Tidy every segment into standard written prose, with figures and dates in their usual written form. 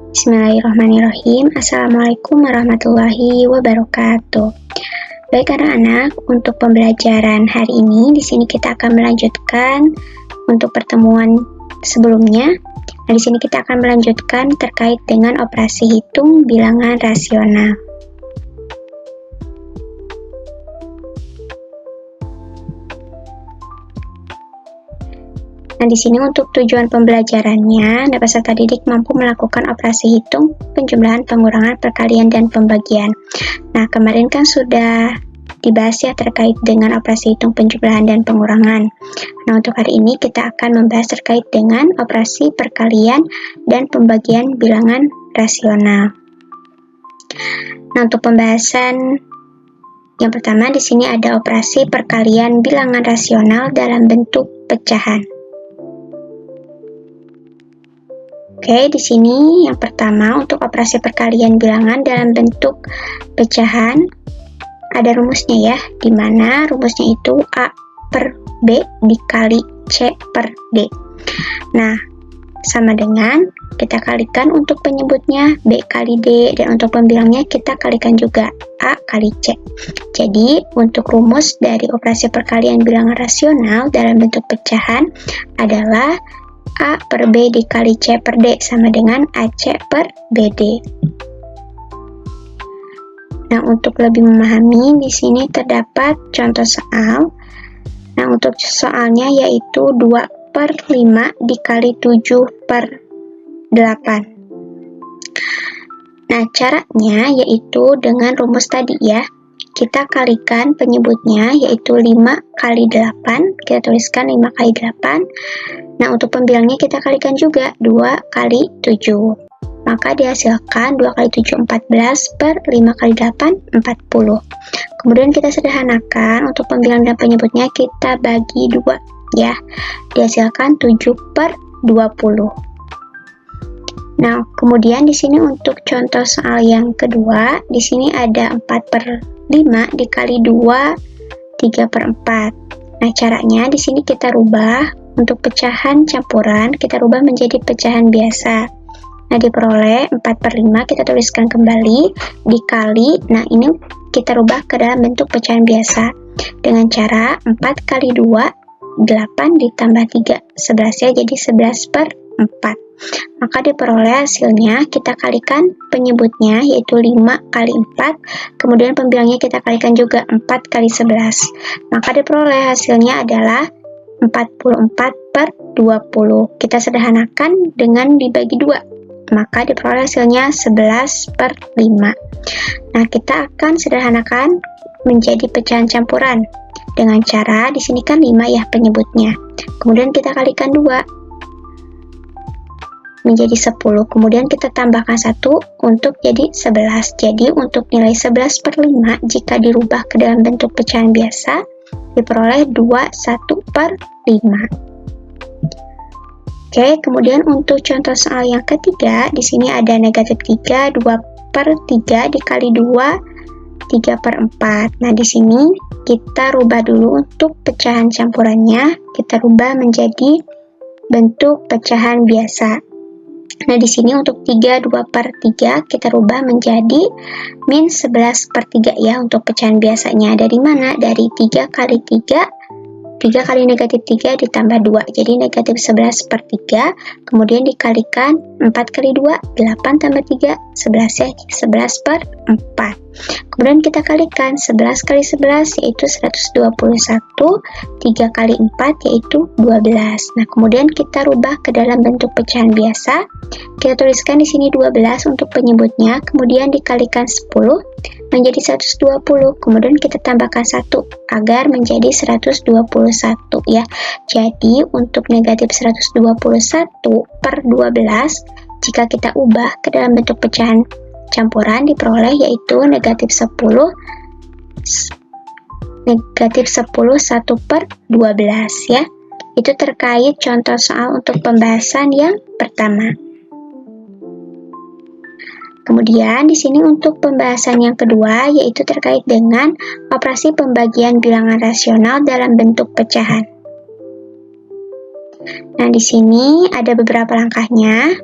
Bismillahirrahmanirrahim. Assalamualaikum warahmatullahi wabarakatuh. Baik anak-anak, untuk pembelajaran hari ini di sini kita akan melanjutkan untuk pertemuan sebelumnya. Nah, di sini kita akan melanjutkan terkait dengan operasi hitung bilangan rasional. Nah, di sini untuk tujuan pembelajarannya, peserta didik mampu melakukan operasi hitung, penjumlahan, pengurangan, perkalian, dan pembagian. Nah, kemarin kan sudah dibahas ya terkait dengan operasi hitung, penjumlahan, dan pengurangan. Nah, untuk hari ini kita akan membahas terkait dengan operasi perkalian dan pembagian bilangan rasional. Nah, untuk pembahasan yang pertama di sini ada operasi perkalian bilangan rasional dalam bentuk pecahan. Oke, di sini yang pertama untuk operasi perkalian bilangan dalam bentuk pecahan ada rumusnya ya, di mana rumusnya itu A per B dikali C per D. Nah, sama dengan kita kalikan untuk penyebutnya B kali D, dan untuk pembilangnya kita kalikan juga A kali C. Jadi, untuk rumus dari operasi perkalian bilangan rasional dalam bentuk pecahan adalah A per B dikali C per D sama dengan AC per BD. Nah, untuk lebih memahami, di sini terdapat contoh soal. Nah, untuk soalnya yaitu 2 per 5 dikali 7 per 8. Nah, caranya yaitu dengan rumus tadi ya. Kita kalikan penyebutnya yaitu 5 kali 8, kita tuliskan 5 kali 8. Nah, untuk pembilangnya kita kalikan juga 2 kali 7. Maka dihasilkan 2 kali 7 14 per 5 kali 8 40. Kemudian kita sederhanakan, untuk pembilang dan penyebutnya kita bagi 2 ya. Dihasilkan 7 per 20. Nah, kemudian di sini untuk contoh soal yang kedua, di sini ada 4 per 5 dikali 2 3 per 4. Nah, caranya di sini kita rubah untuk pecahan campuran, kita rubah menjadi pecahan biasa. Nah, diperoleh 4 per 5 kita tuliskan kembali dikali, nah ini kita rubah ke dalam bentuk pecahan biasa dengan cara 4 kali 2 8 ditambah 3 11 ya, jadi 11 per 4. Maka diperoleh hasilnya kita kalikan penyebutnya yaitu 5 kali 4, kemudian pembilangnya kita kalikan juga 4 kali 11. Maka diperoleh hasilnya adalah 44 per 20. Kita sederhanakan dengan dibagi 2. Maka diperoleh hasilnya 11 per 5. Nah, kita akan sederhanakan menjadi pecahan campuran dengan cara di sini kan 5 ya penyebutnya. Kemudian kita kalikan 2 menjadi 10, kemudian kita tambahkan 1 untuk jadi 11. Jadi untuk nilai 11 per 5 jika dirubah ke dalam bentuk pecahan biasa diperoleh 21 per 5. Oke, kemudian untuk contoh soal yang ketiga, di sini ada negatif 3, 2 per 3 dikali 2 3 per 4. Nah, di sini kita rubah dulu untuk pecahan campurannya, kita rubah menjadi bentuk pecahan biasa. Nah, di sini untuk 3 2 per 3 kita rubah menjadi min 11 per 3 ya untuk pecahan biasanya. Dari mana? Dari 3 kali 3 kali negatif 3 ditambah 2, jadi negatif 11 per 3, kemudian dikalikan 4 kali 2, 8 tambah 3, 11 ya, 11 per 4. Kemudian kita kalikan 11 kali 11 yaitu 121, 3 kali 4 yaitu 12. Nah, kemudian kita rubah ke dalam bentuk pecahan biasa. Kita tuliskan di sini 12 untuk penyebutnya, kemudian dikalikan 10 menjadi 120, kemudian kita tambahkan 1 agar menjadi 121 ya. Jadi untuk negatif 121 per 12 jika kita ubah ke dalam bentuk pecahan campuran diperoleh yaitu negatif 10 1 per 12 ya. Itu terkait contoh soal untuk pembahasan yang pertama. Kemudian di sini untuk pembahasan yang kedua yaitu terkait dengan operasi pembagian bilangan rasional dalam bentuk pecahan. Nah, di sini ada beberapa langkahnya.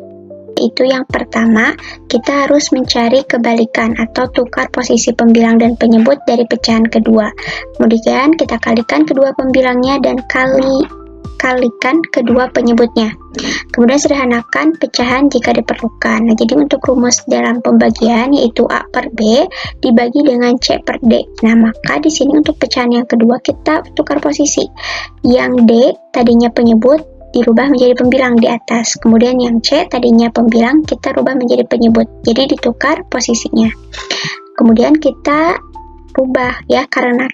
Itu yang pertama, kita harus mencari kebalikan atau tukar posisi pembilang dan penyebut dari pecahan kedua. Kemudian kita kalikan kedua pembilangnya dan kalikan kedua penyebutnya. Kemudian sederhanakan pecahan jika diperlukan. Nah, jadi untuk rumus dalam pembagian yaitu A per B dibagi dengan C per D. Nah, maka di sini untuk pecahan yang kedua kita tukar posisi. Yang D tadinya penyebut dirubah menjadi pembilang di atas. Kemudian yang C tadinya pembilang kita rubah menjadi penyebut. Jadi ditukar posisinya. Kemudian kita rubah ya, karena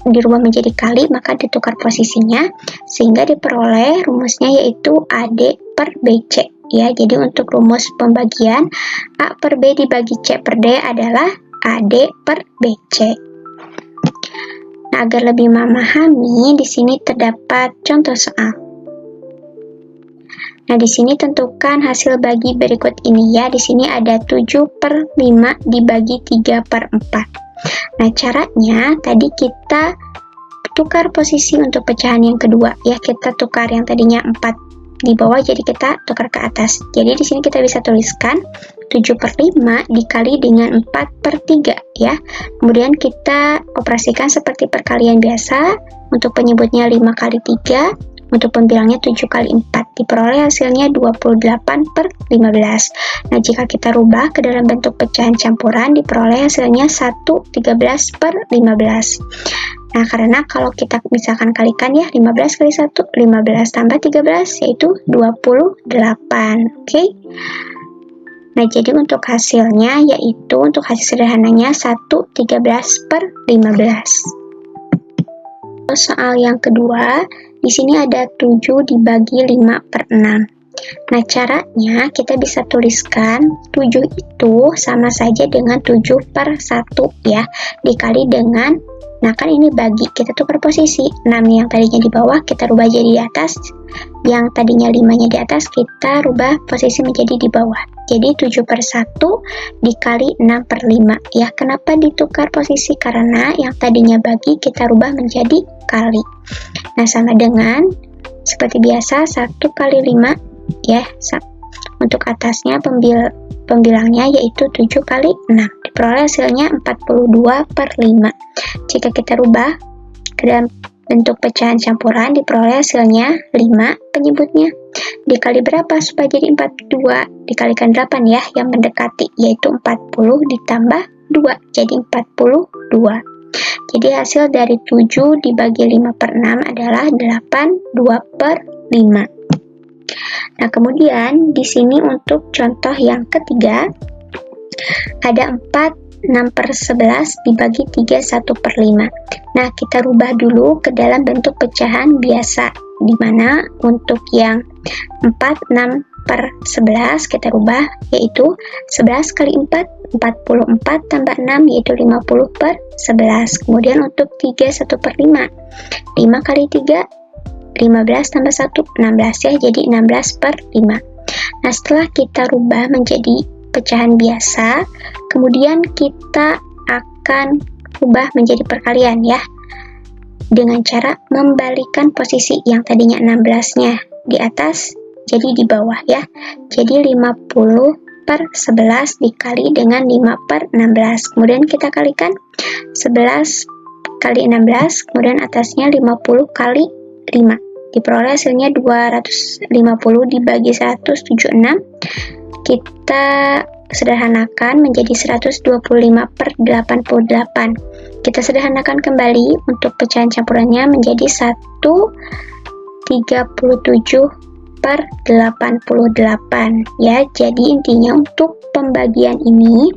dirubah menjadi kali maka ditukar posisinya sehingga diperoleh rumusnya yaitu AD per BC ya. Jadi untuk rumus pembagian A per B dibagi C per D adalah AD per BC. Nah, agar lebih memahami di sini terdapat contoh soal. Nah, di sini tentukan hasil bagi berikut ini ya. Di sini ada 7 per 5 dibagi 3 per 4. Nah, caranya tadi kita tukar posisi untuk pecahan yang kedua ya. Kita tukar yang tadinya 4 di bawah jadi kita tukar ke atas. Jadi di sini kita bisa tuliskan 7 per 5 dikali dengan 4 per 3 ya. Kemudian kita operasikan seperti perkalian biasa. Untuk penyebutnya 5 kali 3. Untuk pembilangnya 7 kali 4, diperoleh hasilnya 28 per 15. Nah, jika kita rubah ke dalam bentuk pecahan campuran, diperoleh hasilnya 1 13 per 15. Nah, karena kalau kita misalkan kalikan ya, 15 kali 1, 15 tambah 13, yaitu 28. Oke? Nah, jadi untuk hasilnya, yaitu untuk hasil sederhananya 1 13 per 15. Soal yang kedua, di sini ada 7 dibagi 5 per 6. Nah, caranya kita bisa tuliskan 7 itu sama saja dengan 7 per 1 ya, dikali dengan, nah kan ini bagi, kita tukar posisi, 6 yang tadinya di bawah kita rubah jadi di atas, yang tadinya 5-nya di atas kita rubah posisi menjadi di bawah. Jadi 7 per 1 dikali 6 per 5 ya. Kenapa ditukar posisi? Karena yang tadinya bagi kita rubah menjadi kali. Nah, sama dengan seperti biasa 1 kali 5 ya. Untuk atasnya pembilangnya yaitu 7 kali 6. Diperoleh hasilnya 42 per 5. Jika kita rubah ke dalam bentuk pecahan campuran, diperoleh hasilnya 5 penyebutnya. Dikali berapa supaya jadi 42? Dikalikan 8 ya, yang mendekati, yaitu 40 ditambah 2, jadi 42. Jadi hasil dari 7 dibagi 5 per 6 adalah 8, 2 per 5. Nah, kemudian di sini untuk contoh yang ketiga, ada 4, 6 per 11 dibagi 3, 1 per 5. Nah, kita rubah dulu ke dalam bentuk pecahan biasa, di mana untuk yang 4, 6 per 11 kita rubah, yaitu 11 kali 4, 44 tambah 6, yaitu 50 per 11. Kemudian untuk 3, 1 per 5, 5 kali 3, 15 tambah 1, 16 ya, jadi 16 per 5. Nah, setelah kita rubah menjadi pecahan biasa, kemudian kita akan rubah menjadi perkalian ya, dengan cara membalikan posisi yang tadinya 16-nya di atas jadi di bawah ya. Jadi 50 per 11 dikali dengan 5 per 16. Kemudian kita kalikan 11 kali 16, kemudian atasnya 50 kali 5. Diperoleh hasilnya 250 dibagi 176. Kita sederhanakan menjadi 125 per 88. Kita sederhanakan kembali untuk pecahan campurannya menjadi 137 per 88 ya. Jadi intinya untuk pembagian ini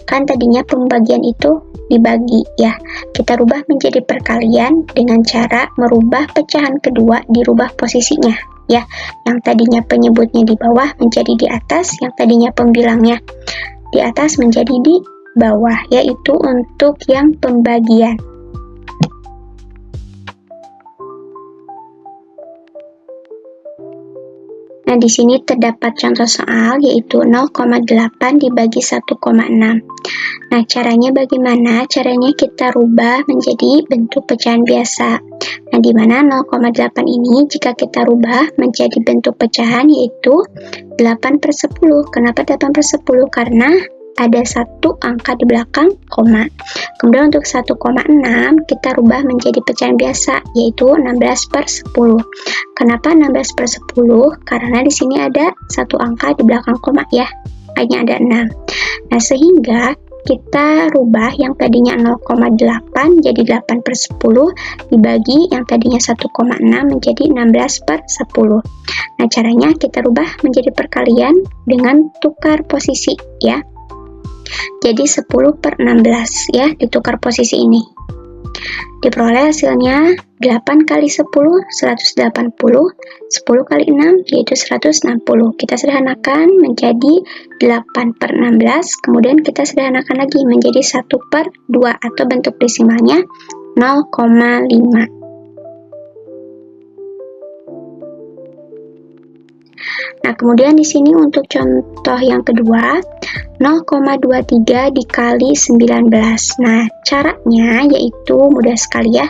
kan tadinya pembagian itu dibagi ya, kita rubah menjadi perkalian dengan cara merubah pecahan kedua, dirubah posisinya ya. Yang tadinya penyebutnya di bawah menjadi di atas, yang tadinya pembilangnya di atas menjadi di bawah, yaitu untuk yang pembagian. Nah, Nah, di sini terdapat contoh soal yaitu 0,8 dibagi 1,6. Nah, caranya bagaimana? Caranya kita rubah menjadi bentuk pecahan biasa. Nah, di mana 0,8 ini jika kita rubah menjadi bentuk pecahan yaitu 8/10. Kenapa 8/10? Karena ada satu angka di belakang koma. Kemudian untuk 1,6 kita rubah menjadi pecahan biasa yaitu 16/10. Kenapa 16/10? Karena di sini ada satu angka di belakang koma ya, hanya ada 6. Nah, sehingga kita rubah yang tadinya 0,8 jadi 8/10 dibagi yang tadinya 1,6 menjadi 16/10. Nah, caranya kita rubah menjadi perkalian dengan tukar posisi ya. Jadi 10/16 ya, ditukar posisi ini. Diperoleh hasilnya 8 kali 10, 180, 10 kali 6, yaitu 160. Kita sederhanakan menjadi 8/16, kemudian kita sederhanakan lagi menjadi 1/2 atau bentuk desimalnya 0,5. Nah, kemudian di sini untuk contoh yang kedua, 0,23 dikali 19. Nah, caranya yaitu mudah sekali ya.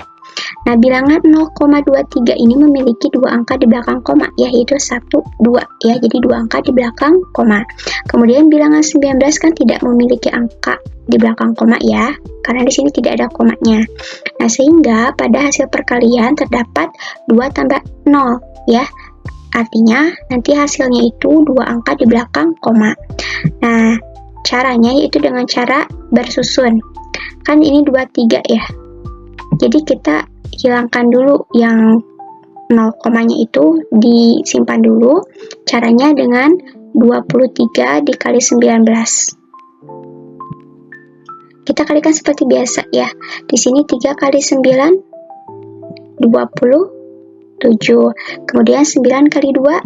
Nah, bilangan 0,23 ini memiliki dua angka di belakang koma, yaitu 1, 2 ya. Jadi dua angka di belakang koma. Kemudian bilangan 19 kan tidak memiliki angka di belakang koma ya, karena di sini tidak ada komanya. Nah, sehingga pada hasil perkalian terdapat 2 tambah 0 ya. Artinya nanti hasilnya itu dua angka di belakang koma. Nah, caranya yaitu dengan cara bersusun. Kan ini 23 ya. Jadi kita hilangkan dulu yang 0 komanya itu, disimpan dulu. Caranya dengan 23 dikali 19. Kita kalikan seperti biasa ya. Di sini 3 kali 9 27. Kemudian 9 kali 2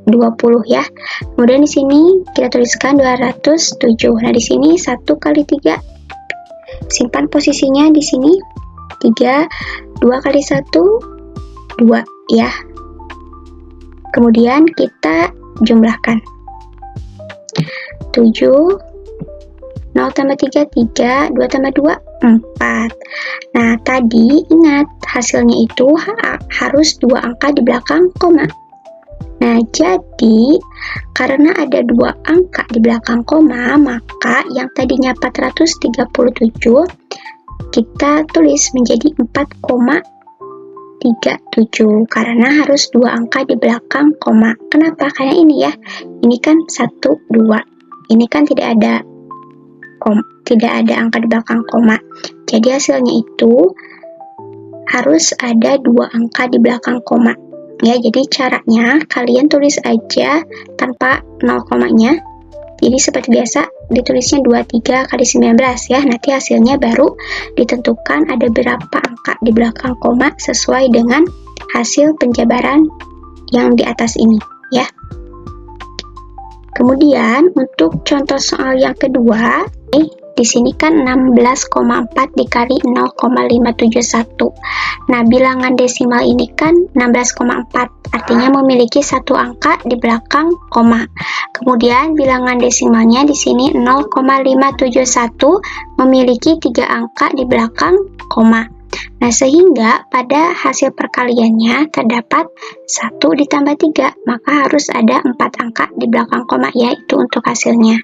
20 ya. Kemudian di sini kita tuliskan 207. Nah, di sini 1 kali 3. Simpan posisinya di sini 3, 2 kali 1 2 ya. Kemudian kita jumlahkan 7, 0 tambah 3, 3, 2 tambah 2, 4. Nah, tadi ingat hasilnya itu harus dua angka di belakang koma. Nah, jadi karena ada dua angka di belakang koma, maka yang tadinya 437 kita tulis menjadi 4,37 karena harus dua angka di belakang koma. Kenapa? Karena ini ya, ini kan 1, 2. Ini kan tidak ada angka di belakang koma. Jadi hasilnya itu harus ada dua angka di belakang koma. Ya, jadi caranya kalian tulis aja tanpa 0 komanya. Jadi seperti biasa ditulisnya 23 kali 19 ya. Nanti hasilnya baru ditentukan ada berapa angka di belakang koma sesuai dengan hasil penjabaran yang di atas ini ya. Kemudian untuk contoh soal yang kedua, di sini kan 16,4 dikali 0,571. Nah, bilangan desimal ini kan 16,4, artinya memiliki satu angka di belakang koma. Kemudian bilangan desimalnya di sini 0,571 memiliki 3 angka di belakang koma. Nah, sehingga pada hasil perkaliannya terdapat 1 ditambah 3, maka harus ada 4 angka di belakang koma, yaitu untuk hasilnya.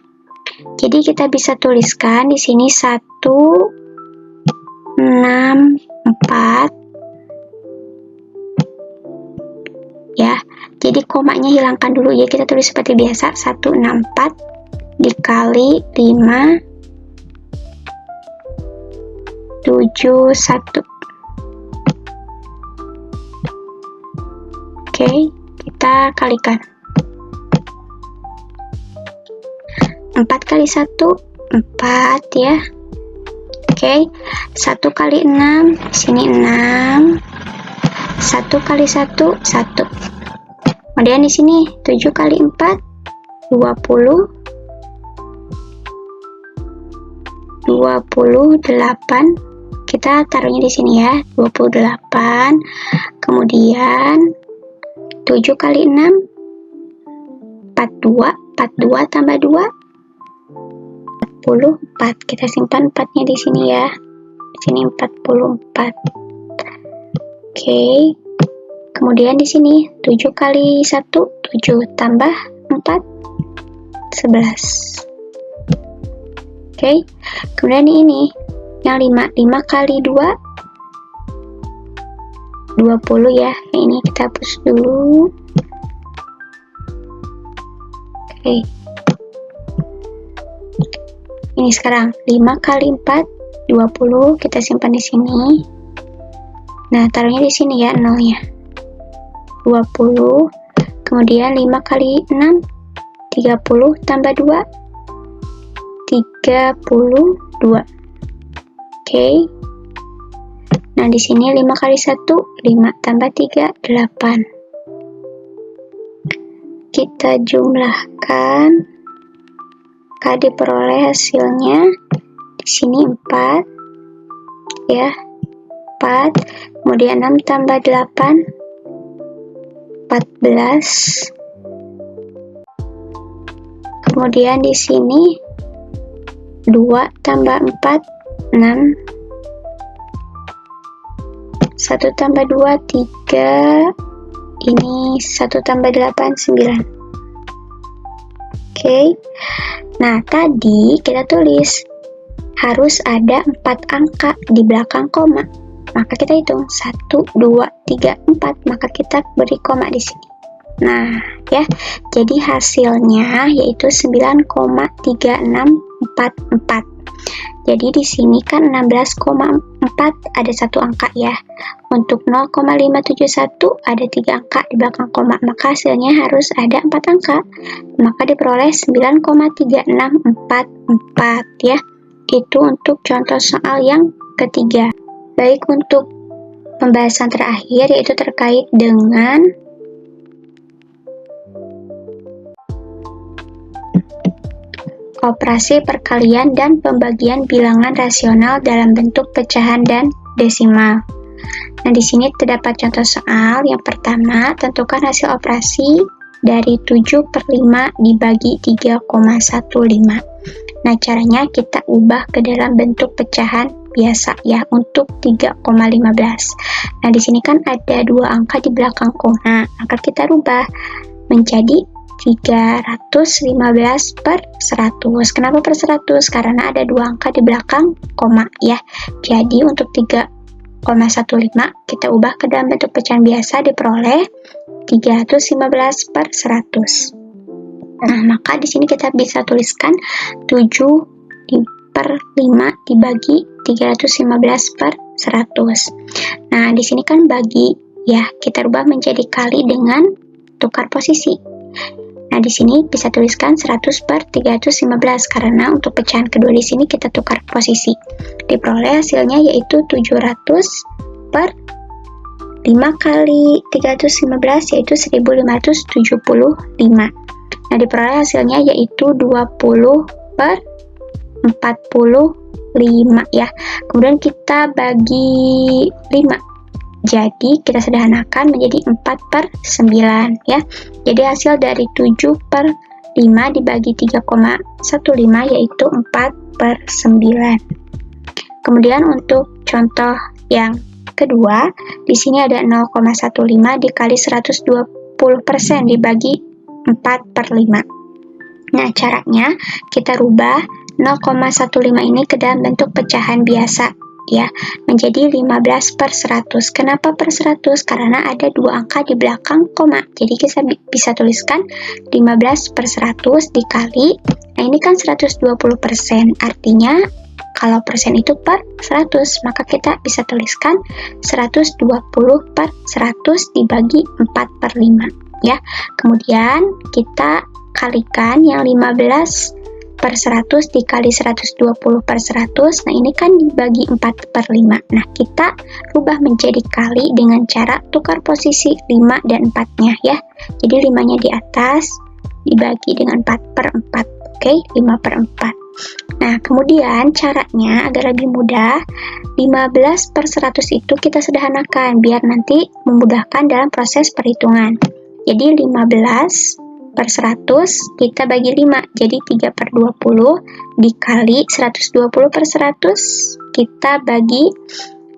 Jadi kita bisa tuliskan di sini 1, 6, 4 ya. Jadi komanya hilangkan dulu ya, kita tulis seperti biasa 164 dikali 5 71. Oke, kita kalikan 4 kali 1 4 ya. Oke, 1 kali 6 di sini 6, 1 kali 1 1. Kemudian di sini 7 kali 4 20, 28. Kita taruhnya di sini ya, 28. Kemudian 7 kali 6 42 tambah 2, 44. Kita simpan 4-nya di sini ya. Di sini 44. Oke. Kemudian di sini 7 kali 1, 7 tambah 4, 11. Oke. Kemudian ini yang 5 kali 2, 20 ya. Yang ini kita hapus dulu. Oke. Ini sekarang 5 kali 4, 20, kita simpan di sini. Nah, taruhnya di sini ya, 0-nya. 20. Kemudian 5 kali 6, 30 tambah 2, 32. Oke. Nah, di sini 5 kali 1, 5 tambah 3, 8. Kita jumlahkan. Maka diperoleh hasilnya di sini 4 ya, 4. Kemudian 6 tambah 8, 14. Kemudian di sini 2 tambah 4, 6. 1 tambah 2, 3. Ini 1 tambah 8, 9. Oke. Nah, tadi kita tulis harus ada 4 angka di belakang koma. Maka kita hitung 1, 2, 3, 4. Maka kita beri koma di sini. Nah, ya. Jadi hasilnya yaitu 9,3644. Jadi di sini kan 16,4 ada satu angka ya. Untuk 0,571 ada 3 angka di belakang koma. Maka hasilnya harus ada 4 angka. Maka diperoleh 9,3644 ya. Itu untuk contoh soal yang ketiga. Baik, untuk pembahasan terakhir yaitu terkait dengan operasi perkalian dan pembagian bilangan rasional dalam bentuk pecahan dan desimal. Nah, di sini terdapat contoh soal. Yang pertama, tentukan hasil operasi dari 7/5 dibagi 3,15. Nah, caranya kita ubah ke dalam bentuk pecahan biasa ya, untuk 3,15. Nah, di sini kan ada 2 angka di belakang koma, maka kita rubah menjadi 315/100. Kenapa per 100? Karena ada 2 angka di belakang koma ya. Jadi untuk 3,15 kita ubah ke dalam bentuk pecahan biasa, diperoleh 315/100. Nah, maka di sini kita bisa tuliskan 7/5 dibagi 315/100. Nah, di sini kan bagi ya, kita rubah menjadi kali dengan tukar posisi. Nah, di sini bisa tuliskan 100/315 karena untuk pecahan kedua di sini kita tukar posisi. Diperoleh hasilnya yaitu 700/5 kali 315 yaitu 1575. Nah, diperoleh hasilnya yaitu 20/45 ya. Kemudian kita bagi 5. Jadi kita sederhanakan menjadi 4/9 ya. Jadi hasil dari 7/5 dibagi 3,15 yaitu 4/9. Kemudian untuk contoh yang kedua, di sini ada 0,15 dikali 120% dibagi 4/5. Nah, caranya kita rubah 0,15 ini ke dalam bentuk pecahan biasa ya, menjadi 15/100. Kenapa per 100? Karena ada 2 angka di belakang koma. Jadi kita bisa tuliskan 15/100 dikali, nah ini kan 120%. Artinya kalau persen itu per 100, maka kita bisa tuliskan 120/100 dibagi 4/5 ya. Kemudian kita kalikan yang 15/100 dikali 120/100. Nah, ini kan dibagi 4/5. Nah, kita rubah menjadi kali dengan cara tukar posisi 5 dan 4-nya ya. Jadi 5-nya di atas dibagi dengan 4/4. Oke, 5/4. Nah, kemudian caranya agar lebih mudah, 15/100 itu kita sederhanakan biar nanti memudahkan dalam proses perhitungan. Jadi 15 per 100 kita bagi 5, jadi 3 per 20 dikali 120 per 100 kita bagi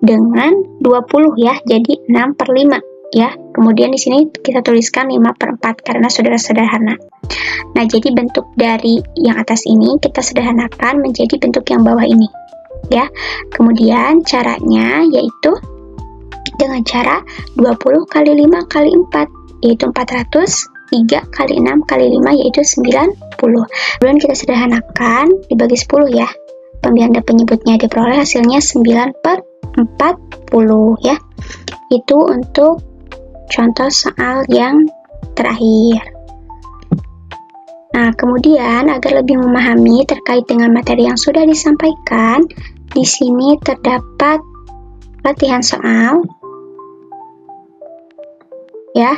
dengan 20 ya, jadi 6 per 5 ya. Kemudian di sini kita tuliskan 5 per 4 karena sudah sederhana. Nah, jadi bentuk dari yang atas ini kita sederhanakan menjadi bentuk yang bawah ini ya. Kemudian caranya yaitu dengan cara 20 kali 5 kali 4 yaitu 400, 3 kali 6 kali 5 yaitu 90. Kemudian kita sederhanakan dibagi 10 ya. Pembilang dan penyebutnya diperoleh hasilnya 9 per 40 ya. Itu untuk contoh soal yang terakhir. Nah, kemudian agar lebih memahami terkait dengan materi yang sudah disampaikan, di sini terdapat latihan soal. Ya,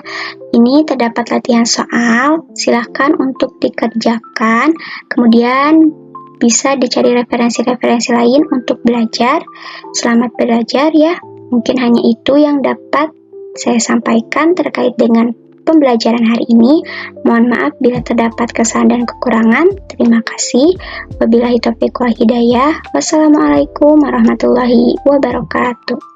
ini terdapat latihan soal, silahkan untuk dikerjakan, kemudian bisa dicari referensi-referensi lain untuk belajar. Selamat belajar ya, mungkin hanya itu yang dapat saya sampaikan terkait dengan pembelajaran hari ini. Mohon maaf bila terdapat kesalahan dan kekurangan. Terima kasih. Wabillahi taufiq wal hidayah. Wassalamualaikum warahmatullahi wabarakatuh.